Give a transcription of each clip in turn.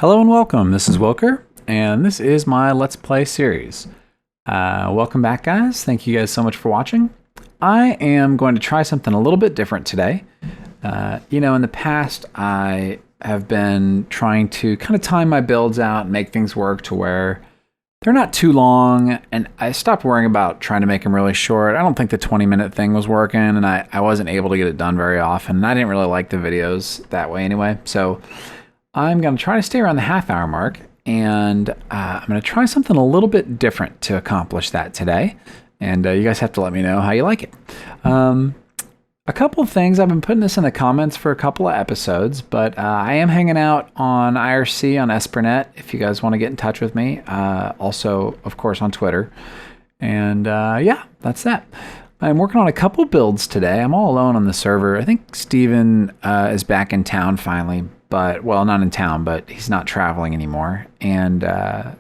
Hello and welcome, this is Wylker, and this is my Let's Play series. Welcome back, guys. Thank you guys so much for watching. I am going to try something a little bit different today. In the past, I have been trying to kind of time my builds out and make things work to where they're not too long, and I stopped worrying about trying to make them really short. I don't think the 20-minute thing was working, and I wasn't able to get it done very often, and I didn't really like the videos that way anyway, so I'm going to try to stay around the half-hour mark, and I'm going to try something a little bit different to accomplish that today, and you guys have to let me know how you like it. A couple of things, I've been putting this in the comments for a couple of episodes, but I am hanging out on IRC on Espernet if you guys want to get in touch with me. Also, of course, on Twitter. And yeah, that's that. I'm working on a couple builds today. I'm all alone on the server. I think Steven is back in town finally, but, well, not in town, but he's not traveling anymore. And I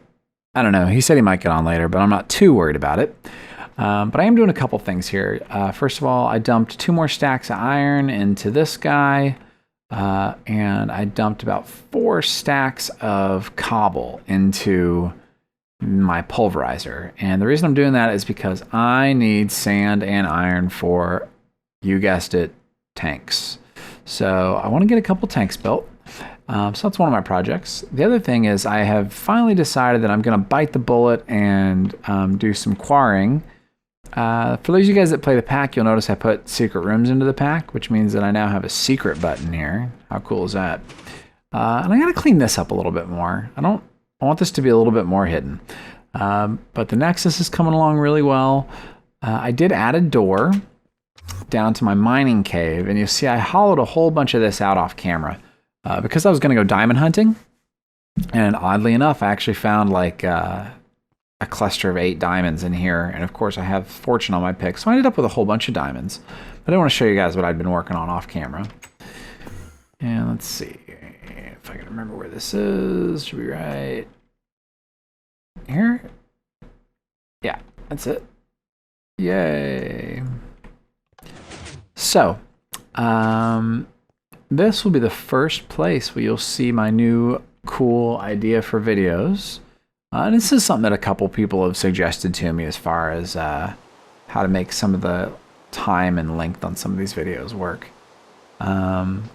don't know, he said he might get on later, but I'm not too worried about it. But I am doing a couple things here. First of all, I dumped 2 more stacks of iron into this guy, and I dumped about 4 stacks of cobble into my pulverizer. And the reason I'm doing that is because I need sand and iron for, you guessed it, tanks. So I want to get a couple tanks built. So that's one of my projects. The other thing is I have finally decided that I'm going to bite the bullet and do some quarrying. For those of you guys that play the pack, you'll notice I put secret rooms into the pack, which means that I now have a secret button here. How cool is that? And I got to clean this up a little bit more. I want this to be a little bit more hidden. But the Nexus is coming along really well. I did add a door down to my mining cave, and you'll see I hollowed a whole bunch of this out off camera because I was going to go diamond hunting. And oddly enough, I actually found like a cluster of 8 diamonds in here, and of course I have fortune on my pick, so I ended up with a whole bunch of diamonds. But I want to show you guys what I've been working on off camera. And let's see if I can remember where this is. Should be right here. Yeah, that's it. Yay. So this will be the first place where you'll see my new cool idea for videos. And this is something that a couple people have suggested to me as far as how to make some of the time and length on some of these videos work. And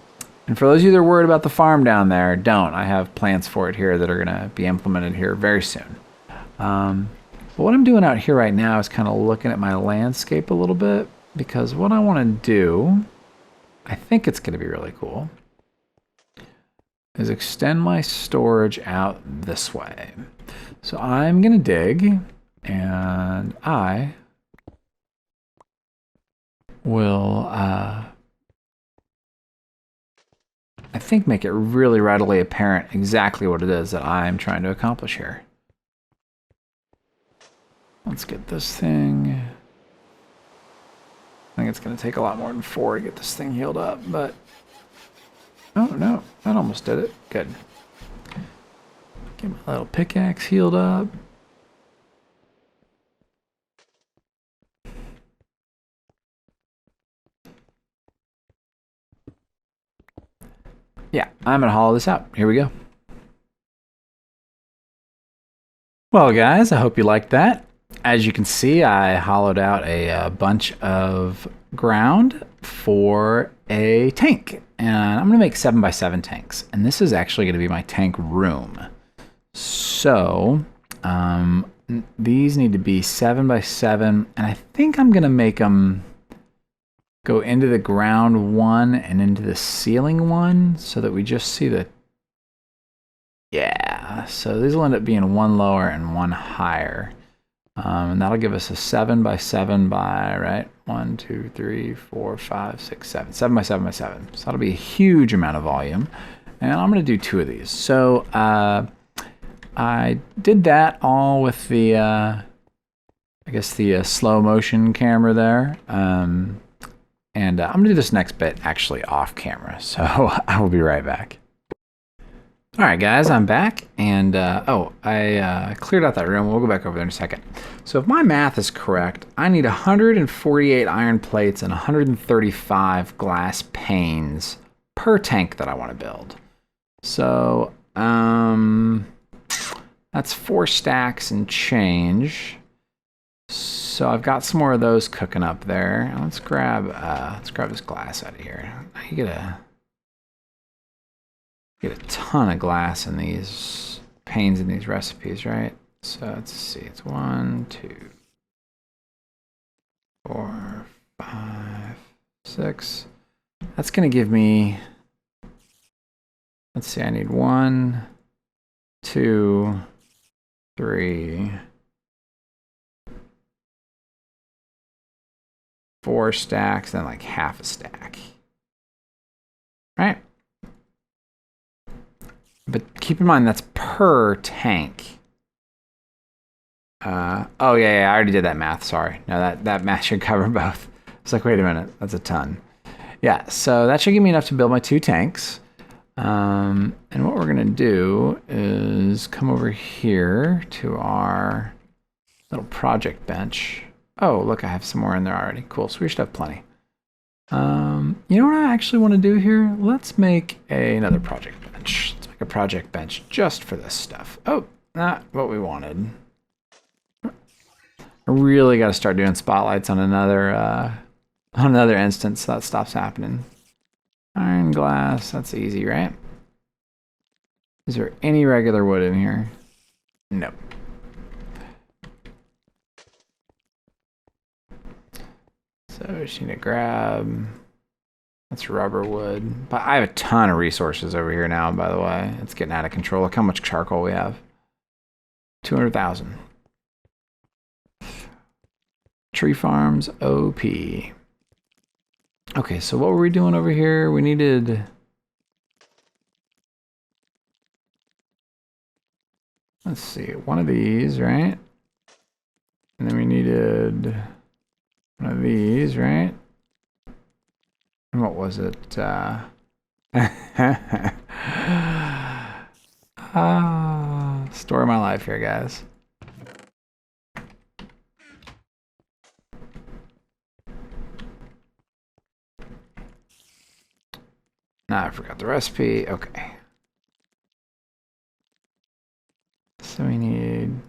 for those of you that are worried about the farm down there, don't. I have plans for it here that are going to be implemented here very soon. But what I'm doing out here right now is kind of looking at my landscape a little bit, because what I want to do, I think it's going to be really cool, is extend my storage out this way. So I'm going to dig, and I will, I think, make it really readily apparent exactly what it is that I'm trying to accomplish here. Let's get this thing. I think it's going to take a lot more than 4 to get this thing healed up, but oh no, that almost did it. Good. Get my little pickaxe healed up. Yeah, I'm going to hollow this out. Here we go. Well, guys, I hope you liked that. As you can see, I hollowed out a bunch of ground for a tank. And I'm going to make 7x7 tanks. And this is actually going to be my tank room. So these need to be 7x7, and I think I'm going to make them go into the ground 1 and into the ceiling 1 so that we just see the... Yeah, so these will end up being 1 lower and 1 higher. And that'll give us a 7x7 by, right? 1, 2, 3, 4, 5, 6, 7. 7x7x7. So that'll be a huge amount of volume. And I'm going to do 2 of these. So I did that all with the, I guess the slow motion camera there. And I'm going to do this next bit actually off camera. So I will be right back. All right, guys, I'm back, and I cleared out that room. We'll go back over there in a second. So if my math is correct, I need 148 iron plates and 135 glass panes per tank that I want to build. So That's 4 stacks and change. So I've got some more of those cooking up there. Let's grab this glass out of here. You get a ton of glass in these panes in these recipes, right? So let's see, it's 1, 2, 4, 5, 6. That's gonna give me, let's see, I need 1, 2, 3, 4 stacks, then like half a stack. Right? But keep in mind that's per tank. Oh yeah, I already did that math, sorry. No, that math should cover both. It's like, wait a minute, that's a ton. Yeah, so that should give me enough to build my 2 tanks. And what we're gonna do is come over here to our little project bench. Oh, look, I have some more in there already. Cool, so we should have plenty. You know what I actually want to do here? Let's make another project bench. Let's make a project bench just for this stuff. Oh, not what we wanted. I really got to start doing spotlights on another instance so that stops happening. Iron glass, that's easy, right? Is there any regular wood in here? Nope. So we just need to grab, that's rubber wood. But I have a ton of resources over here now, by the way. It's getting out of control. Look how much charcoal we have. 200,000. Tree farms, OP. Okay, so what were we doing over here? We needed, let's see, one of these, right? And then we needed one of these, right? And what was it? Story of my life here, guys. Now I forgot the recipe. Okay. So we need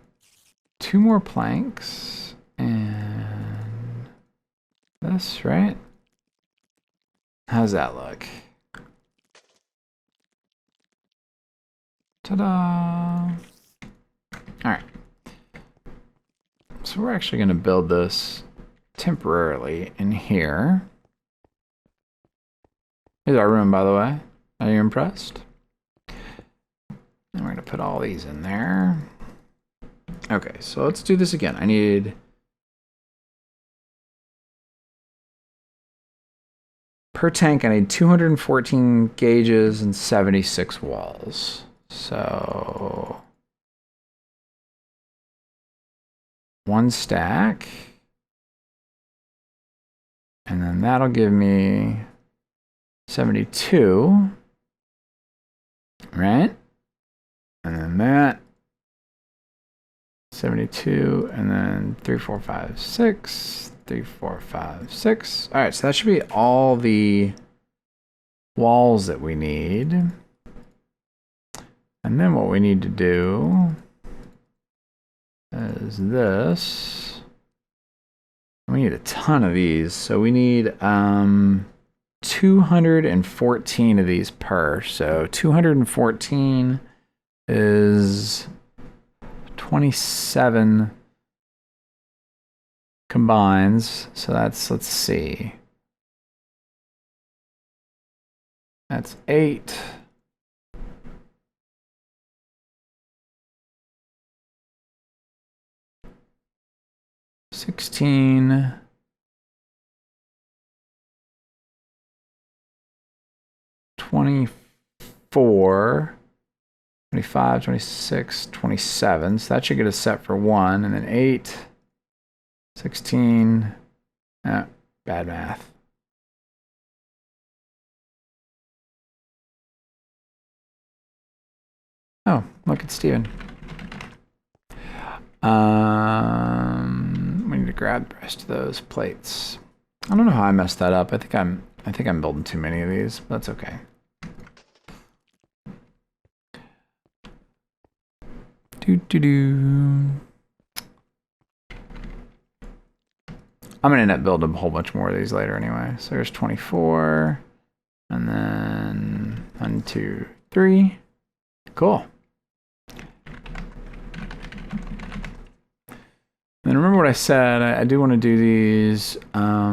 2 more planks and this, right? How's that look? Ta-da! Alright. So we're actually going to build this temporarily in here. Here's our room, by the way. Are you impressed? And we're going to put all these in there. Okay, so let's do this again. I need per tank, I need 214 gauges and 76 walls. So 1 stack. And then that'll give me 72. Right? And then that. 72, and then 3, 4, 5, 6. 3, 4, 5, 6. All right, so that should be all the walls that we need. And then what we need to do is this. We need a ton of these. So we need 214 of these per. So 214 is 27 combines. So that's, let's see. That's 8. $16. 24. 25, 26, 27. So that should get us set for 1. And then 8, 16. Bad math. Oh, look at Steven. We need to grab the rest of those plates. I don't know how I messed that up. I think I'm building too many of these, but that's okay. I'm gonna end up building a whole bunch more of these later anyway. So there's 24, and then 1, 2, 3. Cool. And remember what I said, I do want to do these a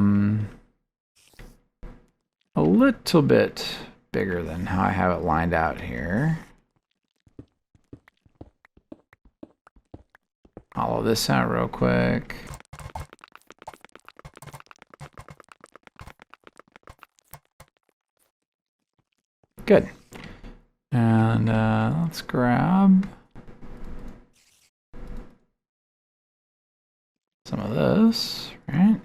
little bit bigger than how I have it lined out here. Hollow this out real quick. Good. And let's grab some of this, right?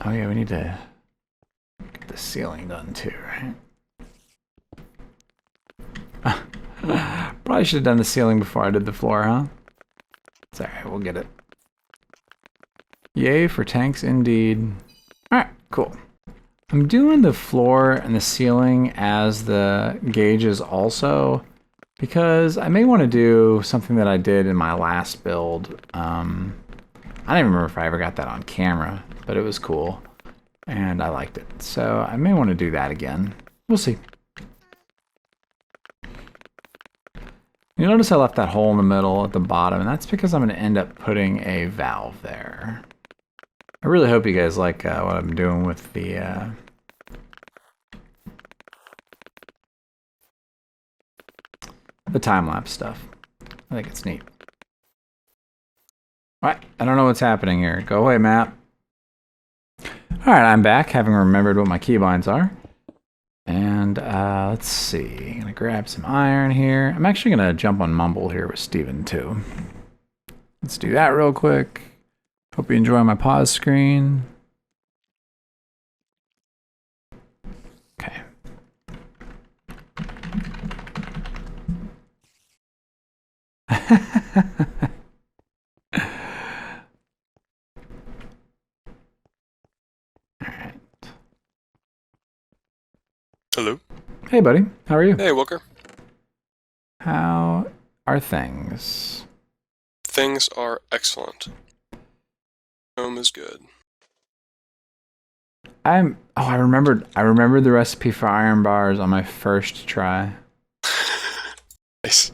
Oh yeah, we need to get the ceiling done too, right? Probably should have done the ceiling before I did the floor, huh? It's alright, we'll get it. Yay for tanks indeed. Alright, cool. I'm doing the floor and the ceiling as the gauges also, because I may want to do something that I did in my last build. I don't even remember if I ever got that on camera, but it was cool, and I liked it. So I may want to do that again. We'll see. You notice I left that hole in the middle at the bottom, and that's because I'm going to end up putting a valve there. I really hope you guys like what I'm doing with the time-lapse stuff. I think it's neat. What? I don't know what's happening here. Go away, map. Alright, I'm back, having remembered what my keybinds are. And let's see. I'm going to grab some iron here. I'm actually going to jump on Mumble here with Steven, too. Let's do that real quick. Hope you enjoy my pause screen. Okay. Alright. Hello. Hey, buddy. How are you? Hey, Wylker. How are things? Things are excellent. Home is good. I remembered the recipe for iron bars on my first try. Nice.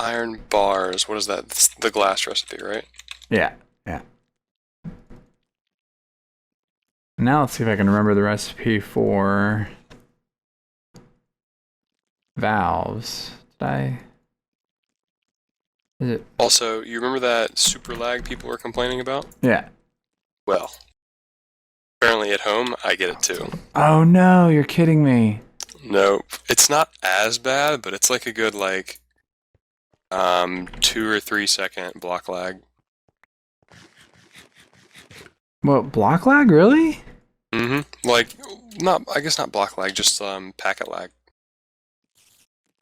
Iron bars. What is that? It's the glass recipe, right? Yeah, yeah. Now let's see if I can remember the recipe for valves. Did I? Is it? Also, you remember that super lag people were complaining about? Yeah. Well, apparently at home, I get it too. Oh no, you're kidding me. Nope. It's not as bad, but it's like a good, 2 or 3 second block lag. What, block lag, really? Mm-hmm. I guess not block lag, just packet lag.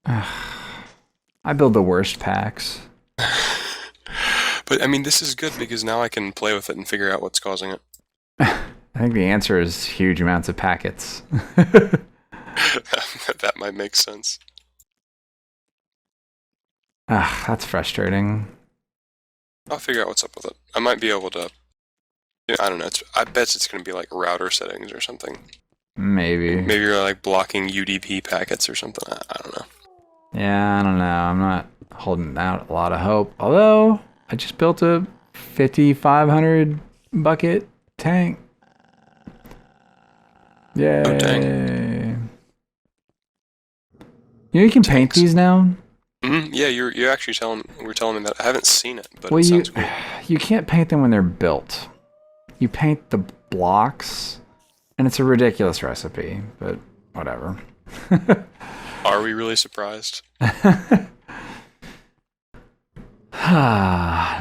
I build the worst packs. But, I mean, this is good because now I can play with it and figure out what's causing it. I think the answer is huge amounts of packets. That might make sense. That's frustrating. I'll figure out what's up with it. I might be able to... I don't know. I bet it's going to be like router settings or something. Maybe. Maybe you're blocking UDP packets or something. I don't know. Yeah, I don't know. I'm not holding out a lot of hope. Although, I just built a 5,500 bucket tank. Yay. Oh, dang. You can paint these now? Yeah, you're actually telling me that. I haven't seen it, but well, it sounds cool. You can't paint them when they're built. You paint the blocks, and it's a ridiculous recipe, but whatever. Are we really surprised?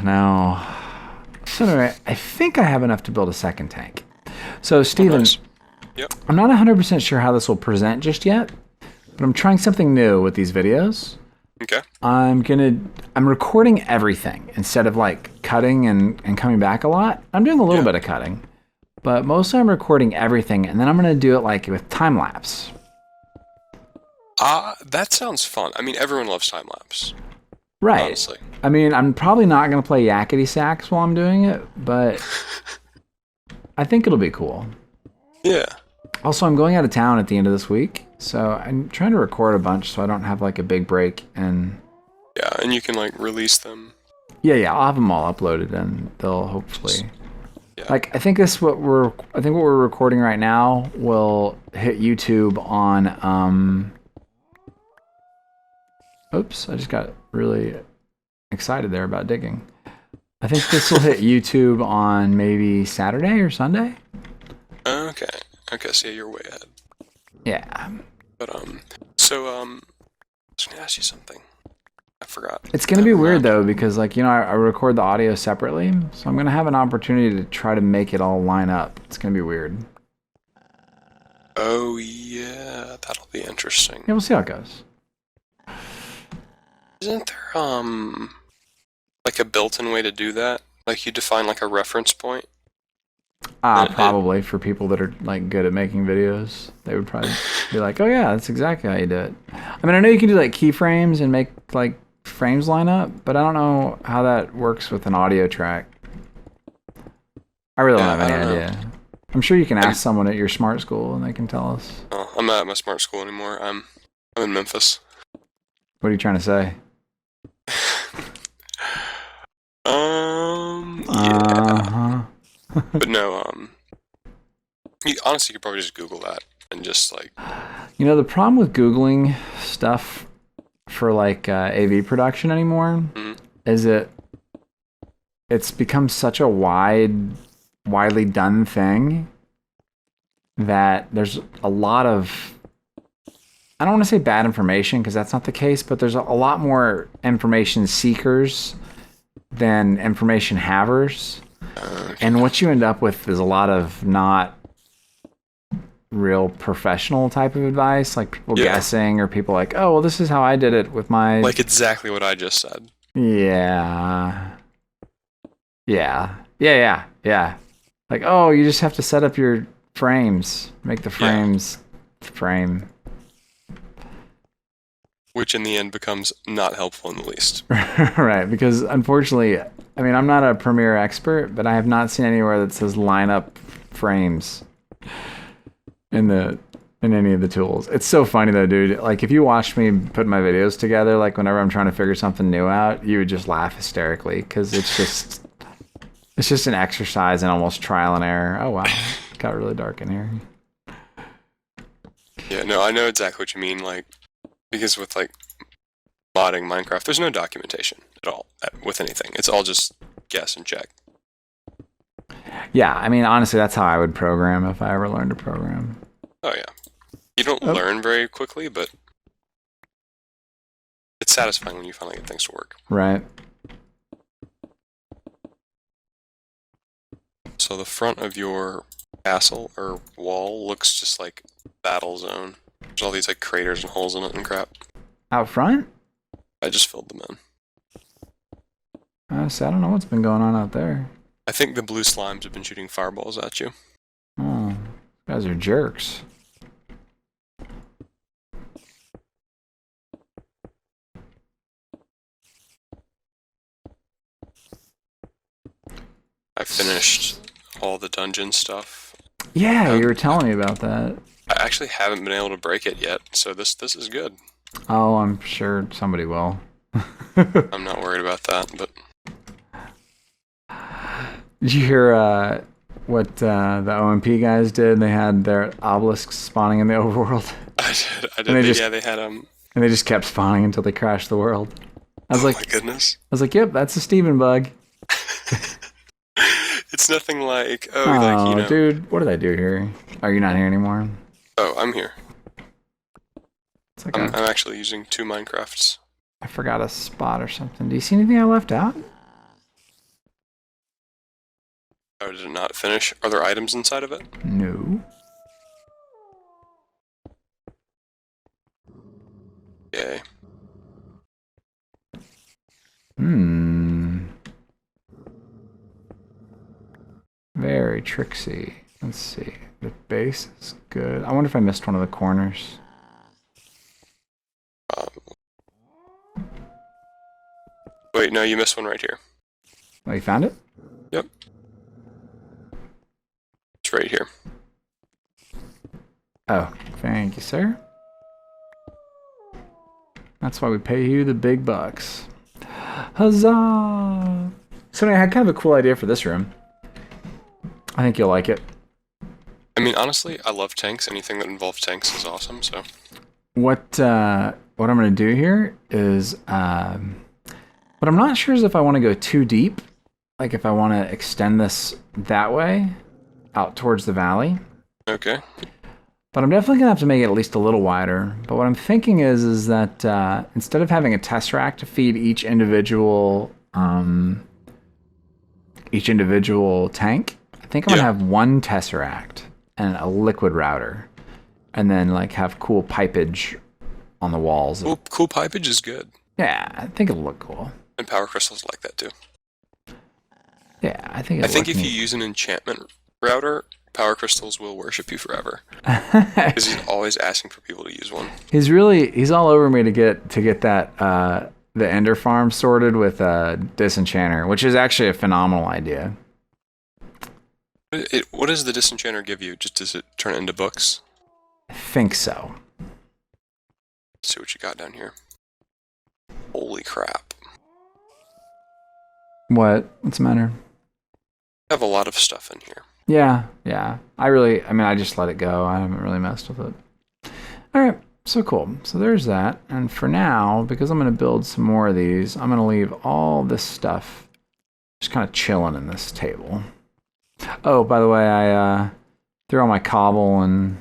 No. So anyway, I think I have enough to build a second tank. So Steven, nice. Yep. I'm not 100% sure how this will present just yet, but I'm trying something new with these videos. Okay. I'm recording everything instead of cutting and coming back a lot. I'm doing a little bit of cutting, but mostly I'm recording everything, and then I'm going to do it with time lapse. That sounds fun. I mean, everyone loves time lapse, Right. honestly. I mean, I'm probably not going to play yakety sax while I'm doing it, but I think it'll be cool. Yeah. Also, I'm going out of town at the end of this week, so I'm trying to record a bunch so I don't have like a big break. And Yeah, and you can like release them. yeah, I'll have them all uploaded, and they'll Just, hopefully yeah. like. I think what we're recording right now will hit YouTube on. Oops, I just got really excited there about digging. I think this will hit YouTube on maybe Saturday or Sunday. Okay. Okay, so yeah, you're way ahead. Yeah. But I was gonna ask you something. I forgot. It's going to be Never weird mind. though, because like, I record the audio separately, so I'm going to have an opportunity to try to make it all line up. It's going to be weird. Oh yeah, that'll be interesting. Yeah, we'll see how it goes. Isn't there like a built-in way to do that? Like you define like a reference point? Probably for people that are like good at making videos, they would probably be like, "Oh yeah, that's exactly how you do it." I mean, I know you can do like keyframes and make like frames line up, but I don't know how that works with an audio track. I really don't Yeah, have I any don't know. idea. I'm sure you can ask someone at your smart school and they can tell us. Oh, I'm not at my smart school anymore. I'm in Memphis. What are you trying to say? Yeah. Uh-huh. But no, you honestly could probably just Google that and just like, The problem with Googling stuff for like AV production anymore mm, is it's become such a widely done thing that there's a lot of, I don't want to say bad information because that's not the case, but there's a lot more information seekers than information havers. And what you end up with is a lot of not real professional type of advice, like people yeah, guessing or people like, oh, well, this is how I did it with my. like exactly what I just said. Yeah. Yeah. Like, oh, you just have to set up your frames, make the frames frame. Which in the end becomes not helpful in the least. Right, because unfortunately, I mean, I'm not a Premiere expert, but I have not seen anywhere that says line up frames in any of the tools. It's so funny though, dude. Like if you watched me put my videos together, like whenever I'm trying to figure something new out, you would just laugh hysterically because it's just an exercise in almost trial and error. Oh wow, it got really dark in here. Yeah, no, I know exactly what you mean. Like, because with like modding Minecraft, there's no documentation at all with anything. It's all just guess and check. Yeah, I mean, honestly, that's how I would program if I ever learned to program. Oh yeah, you don't learn very quickly, but it's satisfying when you finally get things to work. Right. So the front of your castle or wall looks just like a battle zone. There's all these like craters and holes in it and crap. Out front? I just filled them in. Honestly, I don't know what's been going on out there. I think the blue slimes have been shooting fireballs at you. Oh, you guys are jerks. I finished all the dungeon stuff. Yeah, you were telling me about that. I actually haven't been able to break it yet, so this is good. Oh, I'm sure somebody will. I'm not worried about that, but Did you hear what the OMP guys did? They had their obelisks spawning in the overworld. I did. And they Yeah, they had and they just kept spawning until they crashed the world. I was oh like, my goodness. I was like, yep, that's a Steven bug. It's nothing like Oh, dude, what did I do here? Are you not here anymore? Oh, I'm here. It's like I'm actually using 2 Minecrafts. I forgot a spot or something. Do you see anything I left out? Oh, did it not finish? Are there items inside of it? No. Yay. Very tricksy. Let's see. The base is good. I wonder if I missed one of the corners. Wait, no, you missed one right here. Oh, you found it? Yep. It's right here. Oh, thank you, sir. That's why we pay you the big bucks. Huzzah! So anyway, I had kind of a cool idea for this room. I think you'll like it. I mean, honestly, I love tanks. Anything that involves tanks is awesome, so... What I'm going to do here is... what I'm not sure is if I want to go too deep. Like if I want to extend this that way, out towards the valley. Okay. But I'm definitely going to have to make it at least a little wider. But what I'm thinking is that instead of having a tesseract to feed each individual tank, I think I'm going to have one tesseract and a liquid router. And then like have cool pipage on the walls. Cool pipage is good. Yeah, I think it'll look cool. And power crystals like that too. Yeah, I think if you use an enchantment router, power crystals will worship you forever. Because he's always asking for people to use one. He's all over me to get that the Ender farm sorted with Disenchanter, which is actually a phenomenal idea. What does the Disenchanter give you? Just does it turn it into books? I think so. Let's see what you got down here. Holy crap. What's the matter? I have a lot of stuff in here. Yeah. I just let it go. I haven't really messed with it. All right, so cool. So there's that. And for now, because I'm going to build some more of these, I'm going to leave all this stuff just kind of chilling in this table. Oh, by the way, I threw all my cobble and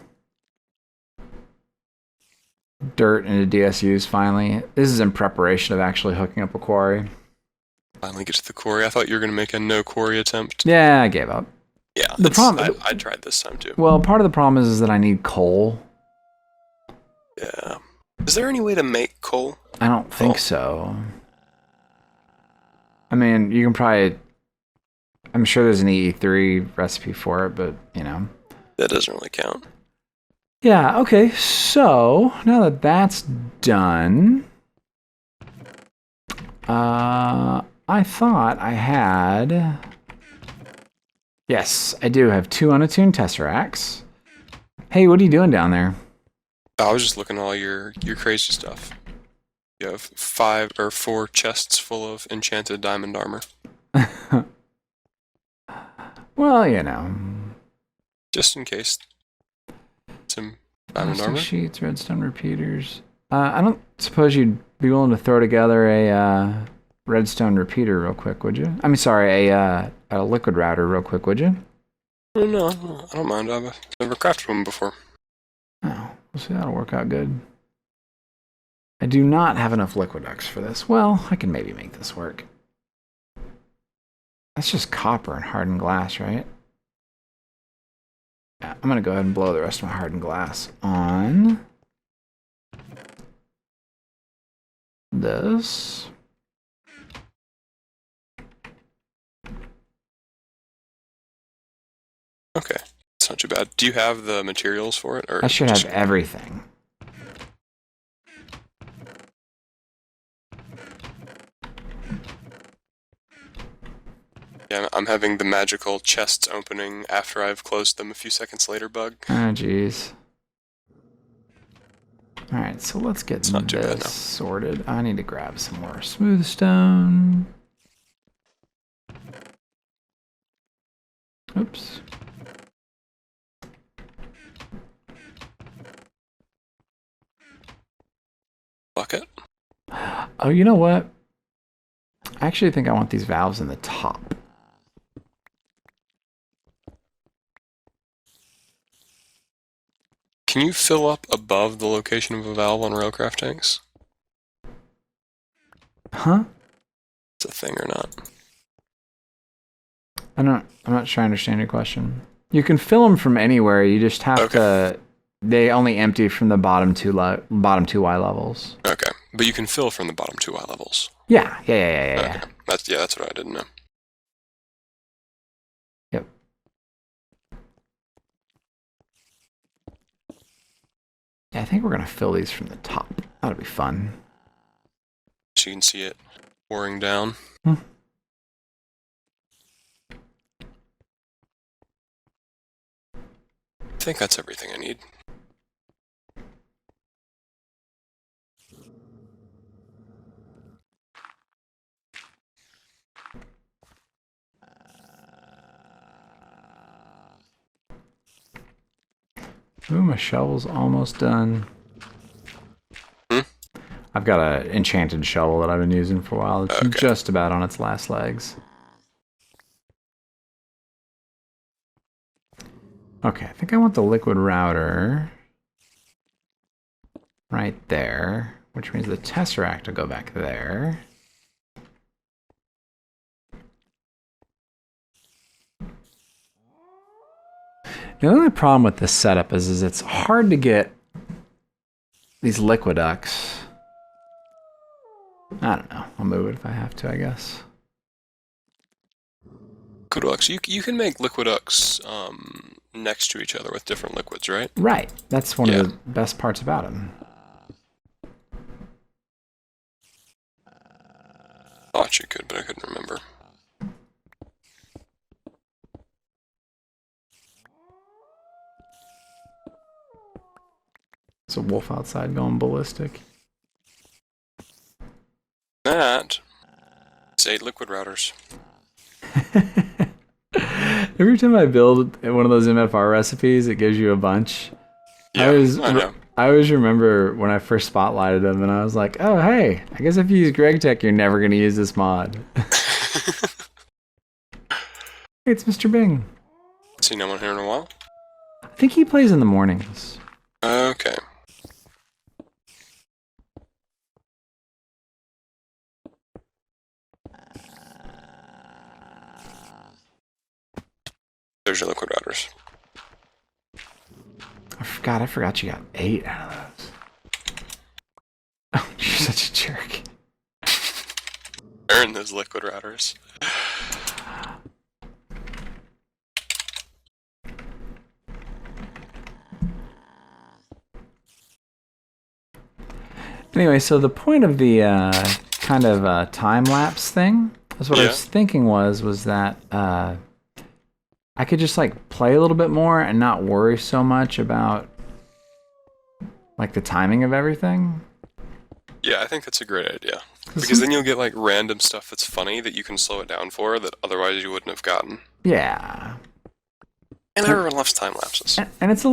dirt into DSUs finally. This is in preparation of actually hooking up a quarry. Finally get to the quarry. I thought you were going to make a no quarry attempt. Yeah, I gave up. Yeah, I tried this time too. Well, part of the problem is that I need coal. Yeah. Is there any way to make coal? I don't think so. I mean, you can probably... I'm sure there's an EE3 recipe for it, but, you know. That doesn't really count. Yeah, okay. So, now that that's done... I thought I had... Yes, I do have 2 unattuned tesseracts. Hey, what are you doing down there? I was just looking at all your crazy stuff. You have 5 or 4 chests full of enchanted diamond armor. Well, you know. Just in case. Some diamond armor. Sheets, redstone repeaters. I don't suppose you'd be willing to throw together a redstone repeater real quick, would you? I mean, sorry, a liquid router real quick, would you? Oh, no, I don't mind. I've never crafted one before. Oh, we'll see. That'll work out good. I do not have enough liquid ducts for this. Well, I can maybe make this work. That's just copper and hardened glass, right? Yeah, I'm going to go ahead and blow the rest of my hardened glass on this. Okay, it's not too bad. Do you have the materials for it? Or I should have everything. Yeah, I'm having the magical chests opening after I've closed them a few seconds later bug. Oh, jeez. Alright, so let's get this sorted. I need to grab some more smooth stone. Oops. Bucket? Oh, you know what? I actually think I want these valves in the top. Can you fill up above the location of a valve on railcraft tanks? Huh? It's a thing or not? I'm not sure I understand your question. You can fill them from anywhere. You just have to. They only empty from the bottom two Y levels. Okay, but you can fill from the bottom 2 Y levels. Yeah. Okay. That's what I didn't know. Yep. Yeah, I think we're gonna fill these from the top. That'll be fun. So you can see it pouring down. Hmm. I think that's everything I need. Ooh, my shovel's almost done. I've got an enchanted shovel that I've been using for a while. It's just about on its last legs. Okay, I think I want the liquid router right there, which means the tesseract will go back there. The only problem with this setup is it's hard to get these liquid ducts. I don't know. I'll move it if I have to, I guess. Liquiducts. You can make liquiducts next to each other with different liquids, right? Right. That's one of the best parts about them. Thought you could, but I couldn't remember. It's a wolf outside going ballistic. That is 8 liquid routers. Every time I build one of those MFR recipes, it gives you a bunch. Yeah, I know. I always remember when I first spotlighted them, and I was like, oh, hey, I guess if you use GregTech, you're never going to use this mod. Hey, it's Mr. Bing. Seen no one here in a while? I think he plays in the mornings. Okay. There's your liquid routers. I forgot you got 8 out of those. Oh, you're such a jerk. Earn those liquid routers. Anyway, so the point of the kind of time-lapse thing is what I was thinking was that I could just like play a little bit more and not worry so much about like the timing of everything. Yeah, I think that's a great idea. Because then you'll get like random stuff that's funny that you can slow it down for that otherwise you wouldn't have gotten. Yeah. And everyone loves time lapses. And it's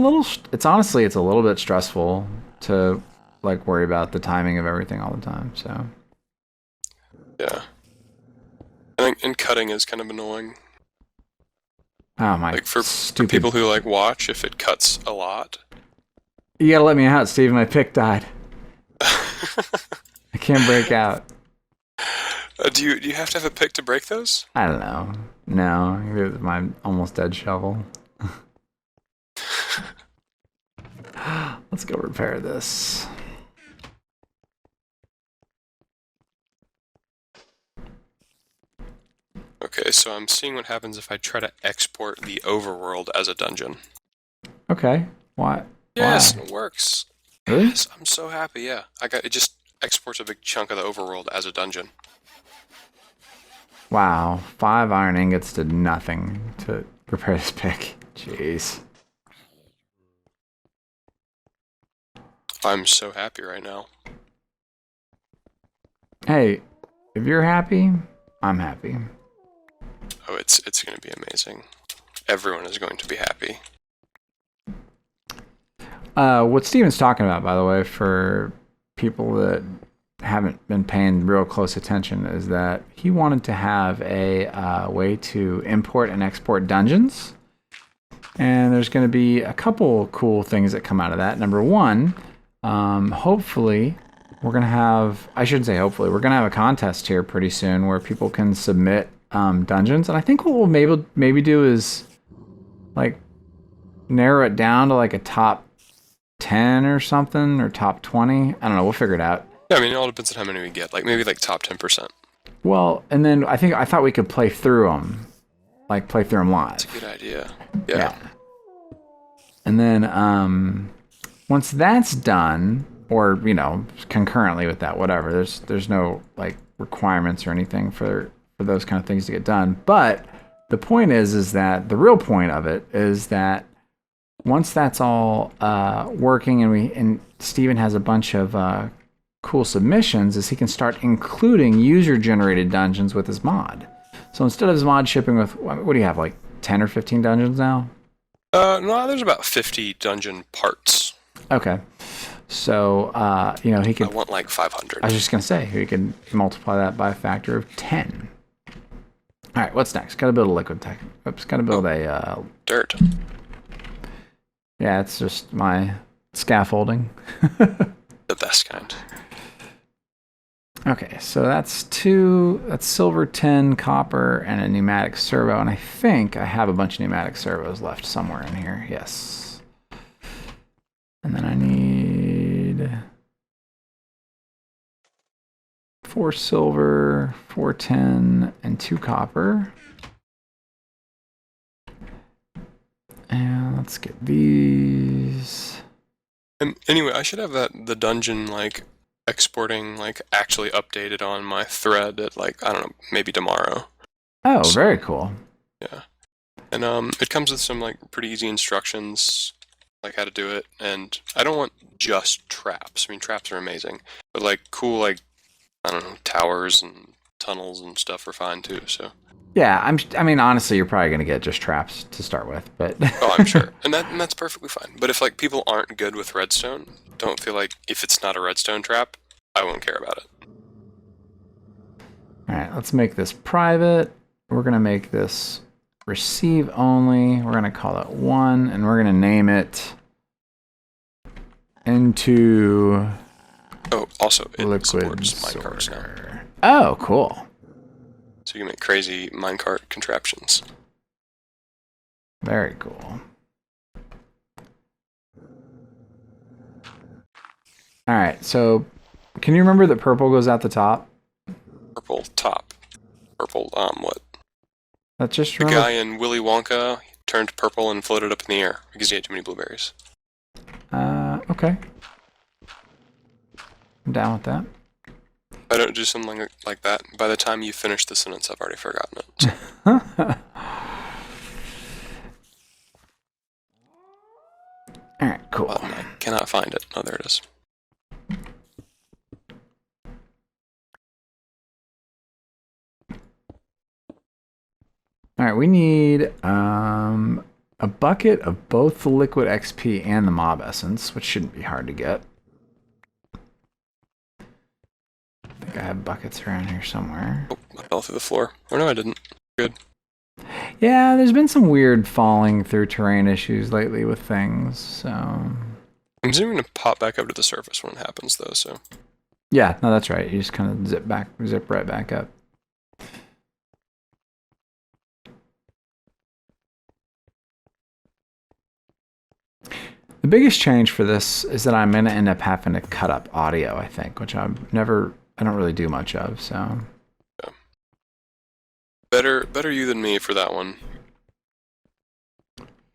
honestly, it's a little bit stressful to like worry about the timing of everything all the time, so. Yeah. And cutting is kind of annoying. Oh my, like for people who like watch, if it cuts a lot. You gotta let me out, Steve. My pick died. I can't break out. Do you have to have a pick to break those? I don't know. No, it was my almost dead shovel. Let's go repair this. Okay, so I'm seeing what happens if I try to export the overworld as a dungeon. Okay. Why? Yes, Why? it works. Really? Yes, I'm so happy, yeah. It just exports a big chunk of the overworld as a dungeon. Wow. 5 iron ingots did nothing to repair this pick. Jeez. I'm so happy right now. Hey, if you're happy, I'm happy. Oh, it's going to be amazing. Everyone is going to be happy. What Steven's talking about, by the way, for people that haven't been paying real close attention, is that he wanted to have a way to import and export dungeons. And there's going to be a couple cool things that come out of that. Number one, hopefully, we're going to have, I shouldn't say hopefully, we're going to have a contest here pretty soon where people can submit dungeons. And I think what we'll maybe do is like narrow it down to like a top 10 or something, or top 20. I don't know. We'll figure it out. Yeah, I mean, it all depends on how many we get. Like maybe like top 10%. Well, and then I thought we could play through them, like play through them live. That's a good idea. Yeah. And then once that's done, or concurrently with that, whatever. There's no like requirements or anything for those kind of things to get done. But the point is that the real point of it is that once that's all working and Steven has a bunch of cool submissions, is he can start including user-generated dungeons with his mod. So instead of his mod shipping with, what do you have, like 10 or 15 dungeons now? No, there's about 50 dungeon parts. Okay. So, he could... I want like 500. I was just going to say, he could multiply that by a factor of 10. All right, what's next? Got to build a liquid tech. Oops, got to build a... Dirt. Yeah, it's just my scaffolding. The best kind. Okay, so that's silver, tin, copper, and a pneumatic servo. And I think I have a bunch of pneumatic servos left somewhere in here. Yes. And then I need 4 silver, 4 tin, and 2 copper. And let's get these. Anyway, I should have the dungeon like exporting like actually updated on my thread at like, I don't know, maybe tomorrow. Oh, so, very cool. Yeah. And it comes with some like pretty easy instructions like how to do it, and I don't want just traps. I mean, traps are amazing, but like cool like, I don't know, towers and tunnels and stuff are fine too, so. Yeah, I mean, honestly, you're probably going to get just traps to start with, but... Oh, I'm sure. And that's perfectly fine. But if, like, people aren't good with redstone, don't feel like if it's not a redstone trap, I won't care about it. All right, let's make this private. We're going to make this receive only. We're going to call it 1, and we're going to name it into... Oh, also, it liquid supports minecarts now. Oh, cool. So you can make crazy minecart contraptions. Very cool. All right, so can you remember that purple goes out the top? Purple top. Purple, what? That's just the guy in Willy Wonka turned purple and floated up in the air because he ate too many blueberries. Okay. I'm down with that. If I don't do something like that, by the time you finish the sentence, I've already forgotten it. So. Alright, cool. Button, I cannot find it. Oh, there it is. Alright, we need a bucket of both the liquid XP and the mob essence, which shouldn't be hard to get. I think I have buckets around here somewhere. Oh, I fell through the floor. Oh no, I didn't. Good. Yeah, there's been some weird falling through terrain issues lately with things, so... I'm assuming to pop back up to the surface when it happens, though, so... Yeah, no, that's right. You just kind of zip right back up. The biggest change for this is that I'm going to end up having to cut up audio, I think, which I don't really do much of, so... Yeah. Better you than me for that one.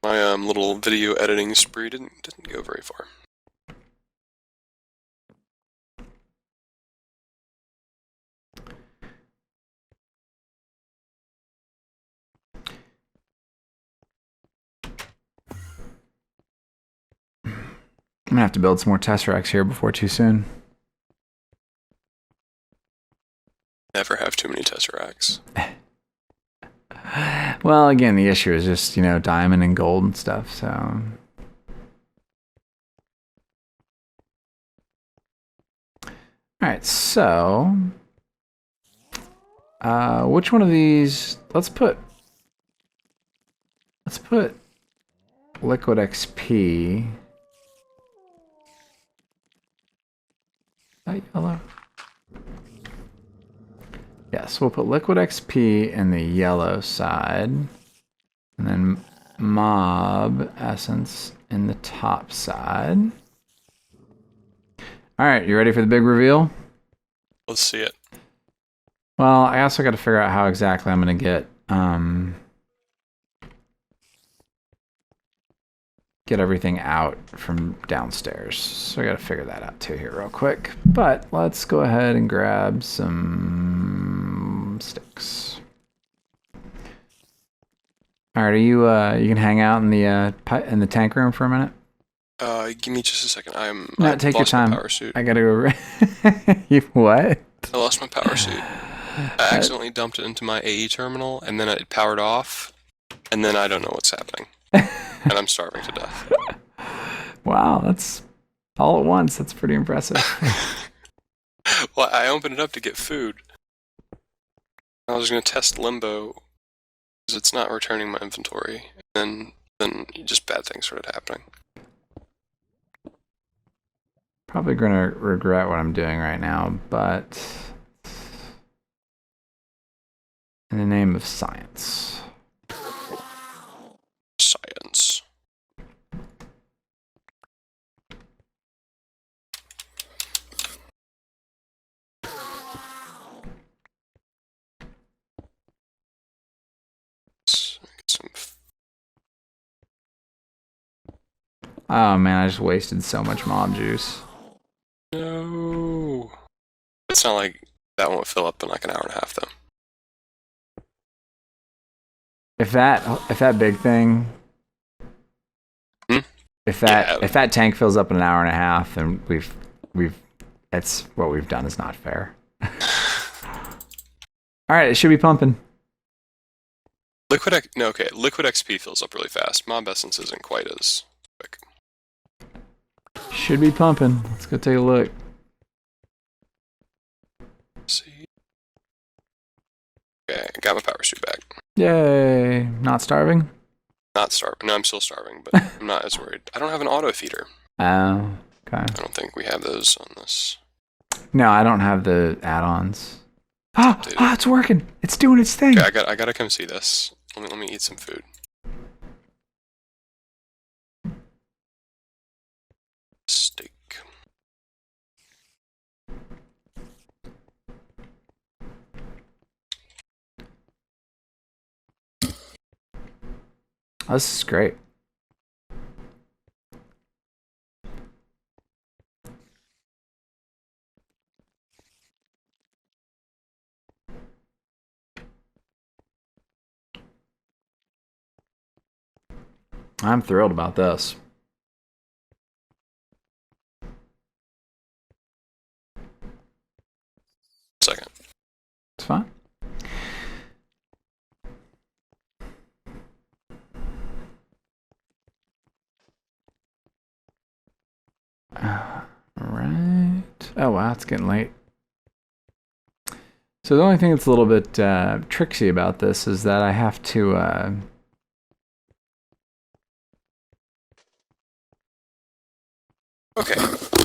My little video editing spree didn't go very far. I'm going to have to build some more Tesseracts here before too soon. Never have too many Tesseracts. Well, again, the issue is just, diamond and gold and stuff, so... Alright, so... which one of these... Let's put liquid XP... Is that yellow? Yes, we'll put liquid XP in the yellow side, and then mob essence in the top side. All right, you ready for the big reveal? Let's see it. Well, I also got to figure out how exactly I'm going to get get everything out from downstairs. So I got to figure that out too here real quick. But let's go ahead and grab some sticks. All right, are you you can hang out in the tank room for a minute? Give me just a second. Take your time. My power suit. I gotta go. You what? I lost my power suit. I accidentally dumped it into my AE terminal, and then it powered off, and then I don't know what's happening, and I'm starving to death. Wow, that's all at once. That's pretty impressive. Well, I opened it up to get food. I was going to test Limbo, because it's not returning my inventory, and then just bad things started happening. Probably gonna regret what I'm doing right now, but in the name of science. Science. Let's get some. Oh man, I just wasted so much mob juice. No. It's not like that won't fill up in like an hour and a half, though. If that big thing, if that tank fills up in an hour and a half, then that's what we've done is not fair. All right, it should be pumping. Liquid XP fills up really fast. Mob Essence isn't quite as quick. Should be pumping. Let's go take a look. See. Okay, I got my power suit back. Yay! Not starving? Not starving. No, I'm still starving, but I'm not as worried. I don't have an auto feeder. Oh, okay. I don't think we have those on this. No, I don't have the add-ons. It's working. It's doing its thing. Okay, I gotta come see this. Let me eat some food. Steak. Oh, this is great. I'm thrilled about this. Second. It's fine. Right. Oh wow, it's getting late. So the only thing that's a little bit tricksy about this is that I have to Okay,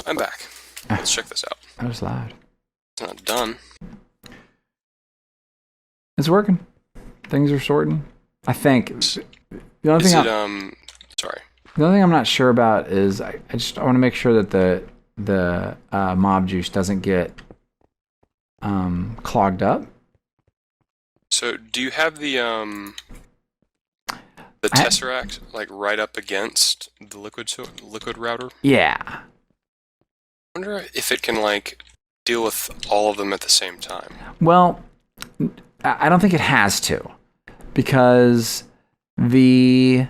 I'm back. Let's check this out. That was loud. It's not done. It's working. Things are sorting. I think. The only thing sorry. The only thing I'm not sure about is I want to make sure that the mob juice doesn't get clogged up. So, do you have the tesseract like right up against the liquid router? Yeah. I wonder if it can like deal with all of them at the same time. Well, I don't think it has to, because the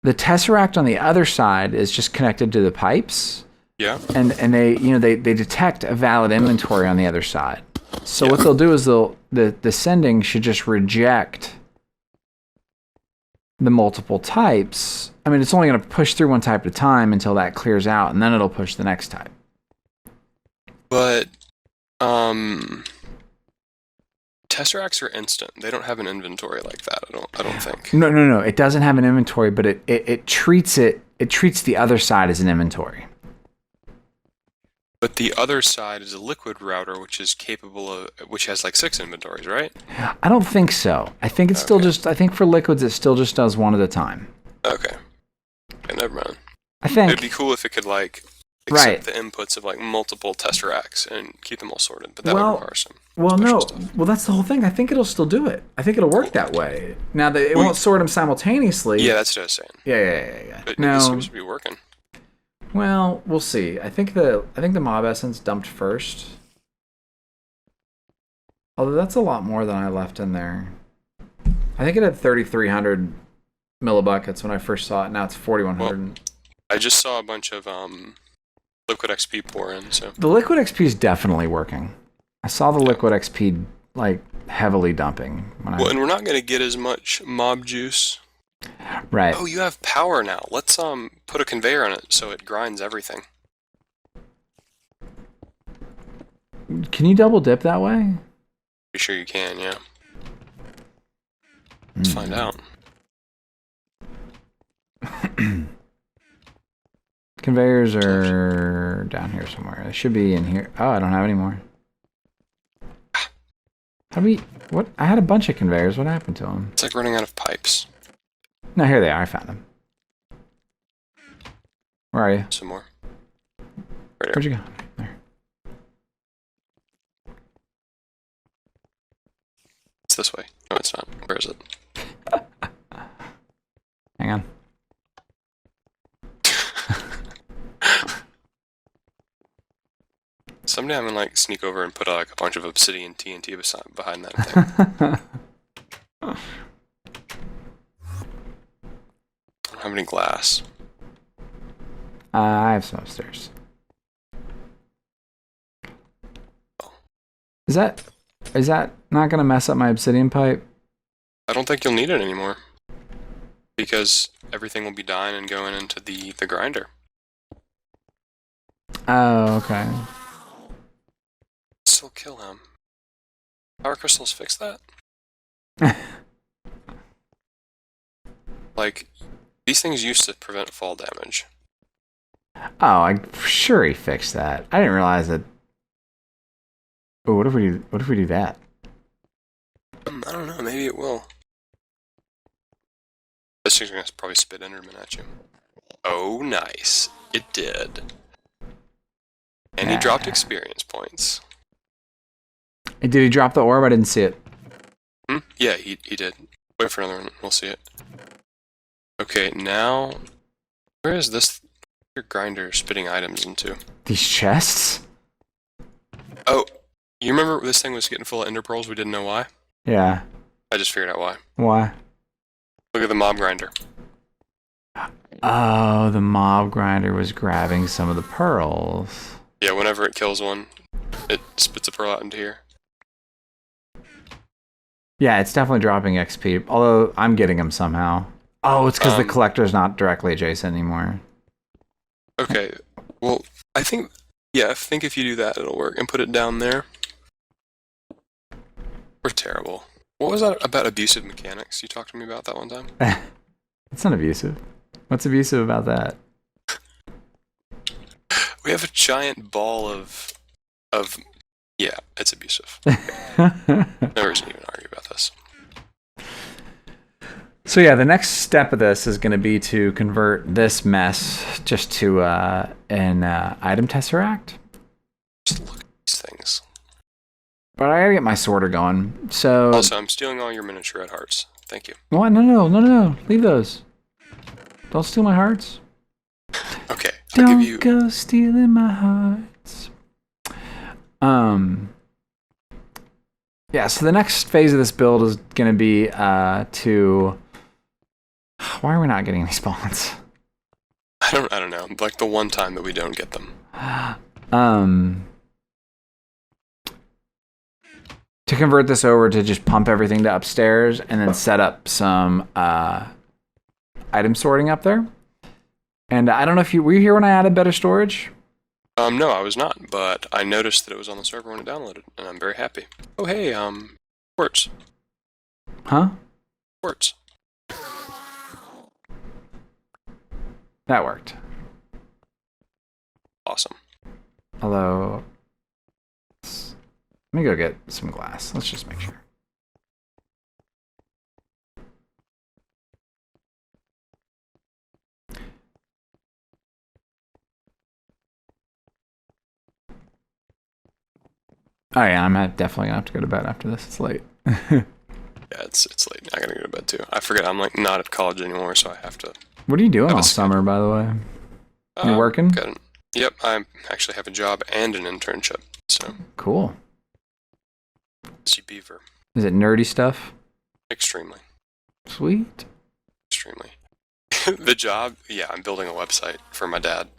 tesseract on the other side is just connected to the pipes. Yeah. And they detect a valid inventory on the other side. So what they'll do is the sending should just reject the multiple types. I mean, it's only going to push through one type at a time until that clears out, and then it'll push the next type. But tesseracts are instant. They don't have an inventory like that. I don't think. No. It doesn't have an inventory, but it treats the other side as an inventory. But the other side is a liquid router, which has like 6 inventories, right? I don't think so. I think it's still just. I think for liquids, it still just does one at a time. Okay, never mind. I think it'd be cool if it could like accept the inputs of like multiple test racks and keep them all sorted. But that would require some no. stuff. Well, that's the whole thing. I think it'll still do it. I think it'll work that way. Now, it won't sort them simultaneously. Yeah, that's what I was saying. Yeah. But no, this seems to be working. Well, we'll see. I think the mob essence dumped first. Although that's a lot more than I left in there. I think it had 3,300 millibuckets when I first saw it. Now it's 4,100. Well, I just saw a bunch of liquid XP pour in. So the liquid XP is definitely working. I saw the liquid XP like heavily dumping. And we're not going to get as much mob juice. Right. Oh, you have power now. Let's put a conveyor on it so it grinds everything. Can you double dip that way? Pretty sure you can, yeah. Let's find out. Conveyors are down here somewhere. They should be in here. Oh, I don't have any more. What? I had a bunch of conveyors. What happened to them? It's like running out of pipes. No, here they are. I found them. Where are you? Some more. Right. Where'd you go? There. It's this way. No, it's not. Where is it? Hang on. Someday I'm gonna like sneak over and put like a bunch of obsidian TNT behind that thing. I don't have any glass. I have some upstairs. Is that not gonna mess up my obsidian pipe? I don't think you'll need it anymore. Because everything will be dying and going into the grinder. Oh, okay. Still kill him. Power crystals fix that? Like, these things used to prevent fall damage. Oh, I'm sure he fixed that. I didn't realize that. Oh, what if we do that? I don't know, maybe it will. This thing's gonna probably spit Enderman at you. Oh, nice. It did. And he dropped experience points. Did he drop the orb? I didn't see it. Yeah, he did. Wait for another one. We'll see it. Okay, now... Where is this your grinder spitting items into? These chests? Oh, you remember this thing was getting full of ender pearls? We didn't know why? Yeah. I just figured out why. Why? Look at the mob grinder. Oh, the mob grinder was grabbing some of the pearls. Yeah, whenever it kills one, it spits a pearl out into here. Yeah, it's definitely dropping XP, although I'm getting them somehow. Oh, it's because the collector's not directly adjacent anymore. Okay, well, I think if you do that, it'll work. And put it down there. We're terrible. What was that about abusive mechanics? You talked to me about that one time? It's not abusive. What's abusive about that? We have a giant ball of yeah, it's abusive. No reason to even argue about this. So yeah, the next step of this is going to be to convert this mess just to an item tesseract. Just look at these things. But I gotta get my sorter going. So Also, I'm stealing all your miniature red hearts. Thank you. What? No. Leave those. Don't steal my hearts. Okay. Don't go stealing my hearts. Yeah, so the next phase of this build is going to be to... Why are we not getting these spawns? I don't know. Like the one time that we don't get them. To convert this over to just pump everything to upstairs and then set up some item sorting up there. And I don't know if were you here when I added better storage? No, I was not, but I noticed that it was on the server when it downloaded, and I'm very happy. Oh, hey, quartz. Huh? Quartz. That worked. Awesome. Although, let me go get some glass. Let's just make sure. Oh yeah, I'm definitely gonna have to go to bed after this. It's late. Yeah, it's late. I gotta go to bed too. I forget I'm like not at college anymore, so I have to. What are you doing Have a all schedule. summer, by the way? You're working? Yep, I actually have a job and an internship. So Cool. see beaver. Is it nerdy stuff? Extremely. Sweet. Extremely. The job, yeah, I'm building a website for my dad's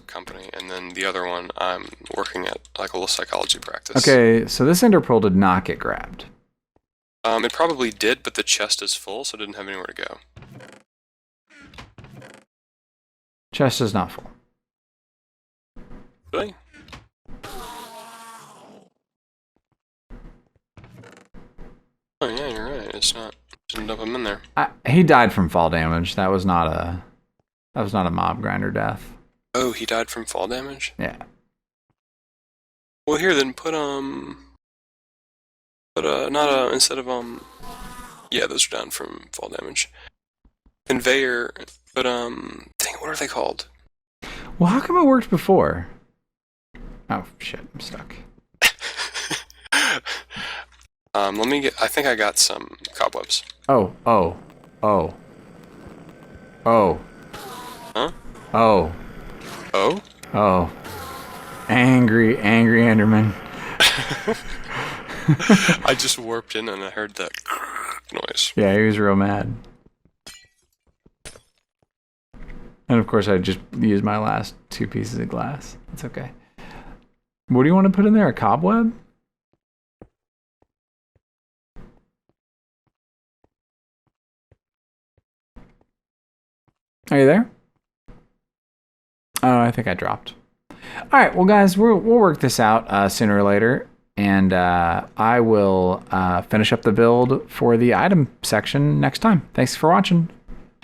company, and then the other one, I'm working at like a little psychology practice. Okay, so this ender pearl did not get grabbed. It probably did, but the chest is full, so it didn't have anywhere to go. Chest is not full. Really? Oh yeah, you're right. It's not. Didn't dump him in there. He died from fall damage. That was not a mob grinder death. Oh, he died from fall damage? Yeah. Well, here then put not instead of yeah, those are down from fall damage. Conveyor, but dang, what are they called? Well, how come it worked before? Oh shit, I'm stuck. Let me get. I think I got some cobwebs. Oh. Huh? Oh? Oh. Angry Enderman. I just warped in and I heard that noise. Yeah, he was real mad. And of course, I just used my last 2 pieces of glass. It's okay. What do you want to put in there? A cobweb? Are you there? Oh, I think I dropped. All right, well, guys, we'll work this out sooner or later, and I will finish up the build for the item section next time. Thanks for watching.